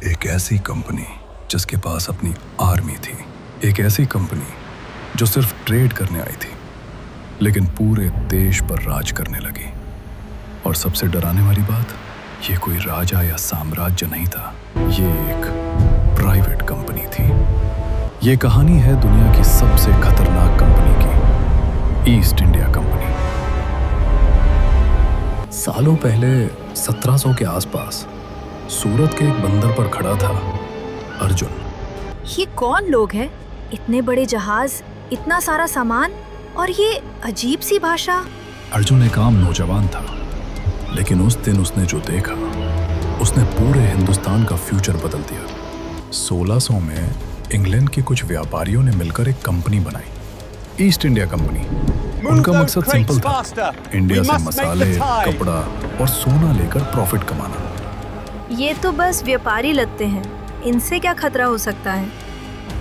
एक ऐसी कंपनी जिसके पास अपनी आर्मी थी, एक ऐसी कंपनी जो सिर्फ ट्रेड करने आई थी लेकिन पूरे देश पर राज करने लगी। और सबसे डराने वाली बात, ये कोई राजा या साम्राज्य नहीं था, ये एक प्राइवेट कंपनी थी। ये कहानी है दुनिया की सबसे खतरनाक कंपनी की, ईस्ट इंडिया कंपनी। सालों पहले 1700 के आसपास सूरत के एक बंदर पर खड़ा था अर्जुन। ये कौन लोग हैं? इतने बड़े जहाज, इतना सारा सामान और ये अजीब सी भाषा। अर्जुन एक आम नौजवान था, लेकिन उस दिन उसने जो देखा, उसने पूरे हिंदुस्तान का फ्यूचर बदल दिया। 1600 में इंग्लैंड के कुछ व्यापारियों ने मिलकर एक कंपनी बनाई, ईस्ट इंडिया कंपनी। उनका मकसद सिंपल था, इंडिया से मसाले, कपड़ा और सोना लेकर प्रॉफिट कमाना। ये तो बस व्यापारी लगते हैं, इनसे क्या खतरा हो सकता है?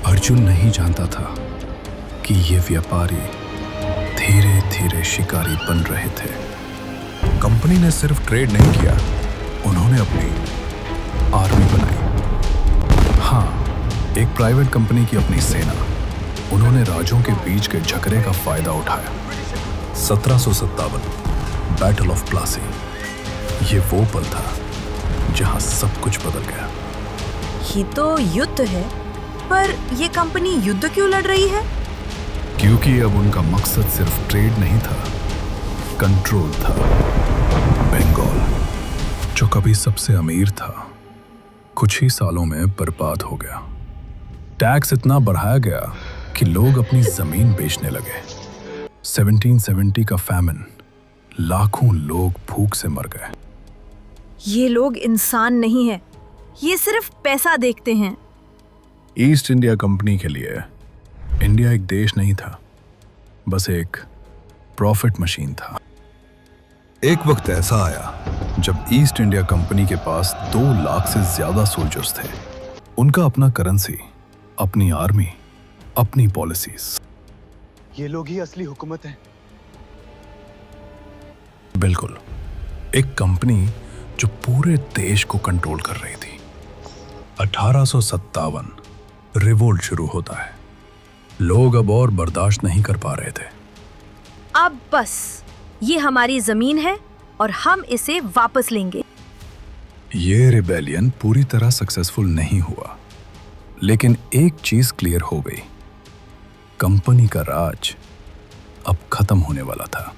अर्जुन नहीं जानता था कि ये व्यापारी धीरे धीरे शिकारी बन रहे थे। कंपनी ने सिर्फ ट्रेड नहीं किया, उन्होंने अपनी आर्मी बनाई। हाँ, एक प्राइवेट कंपनी की अपनी सेना। उन्होंने राज्यों के बीच के झगड़े का फायदा उठाया। 1757 बैटल ऑफ प्लासी, ये वो पल था जहां सब कुछ बदल गया। ये तो युद्ध है, पर ये कंपनी युद्ध क्यों लड़ रही है? क्योंकि अब उनका मकसद सिर्फ ट्रेड नहीं था, कंट्रोल था। बंगाल, जो कभी सबसे अमीर था, कुछ ही सालों में बर्बाद हो गया। टैक्स इतना बढ़ाया गया कि लोग अपनी जमीन बेचने लगे। 1770 का फैमिन, लाखों लोग भूख से मर गए। ये लोग इंसान नहीं है, ये सिर्फ पैसा देखते हैं। ईस्ट इंडिया कंपनी के लिए इंडिया एक देश नहीं था, बस एक प्रॉफिट मशीन था। एक वक्त ऐसा आया जब ईस्ट इंडिया कंपनी के पास 2 लाख से ज्यादा सोल्जर्स थे। उनका अपना करेंसी, अपनी आर्मी, अपनी पॉलिसीज। ये लोग ही असली हुकूमत है। बिल्कुल, एक कंपनी जो पूरे देश को कंट्रोल कर रही थी। 1857 रिवोल्ट शुरू होता है। लोग अब और बर्दाश्त नहीं कर पा रहे थे। अब बस, ये हमारी जमीन है और हम इसे वापस लेंगे। ये रिबेलियन पूरी तरह सक्सेसफुल नहीं हुआ, लेकिन एक चीज क्लियर हो गई, कंपनी का राज अब खत्म होने वाला था।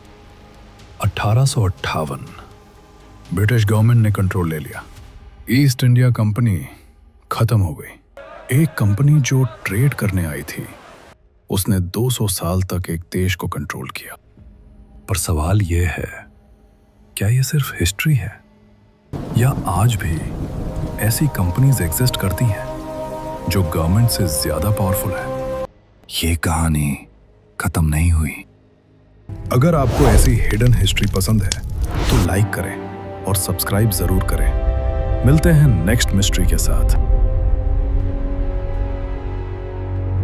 1858 ब्रिटिश गवर्नमेंट ने कंट्रोल ले लिया। ईस्ट इंडिया कंपनी खत्म हो गई। एक कंपनी जो ट्रेड करने आई थी, उसने 200 साल तक एक देश को कंट्रोल किया। पर सवाल यह है, क्या यह सिर्फ हिस्ट्री है या आज भी ऐसी कंपनीज एग्जिस्ट करती हैं जो गवर्नमेंट से ज्यादा पावरफुल है? ये कहानी खत्म नहीं हुई। अगर आपको ऐसी हिडन हिस्ट्री पसंद है तो लाइक करें और सब्सक्राइब जरूर करें। मिलते हैं नेक्स्ट मिस्ट्री के साथ।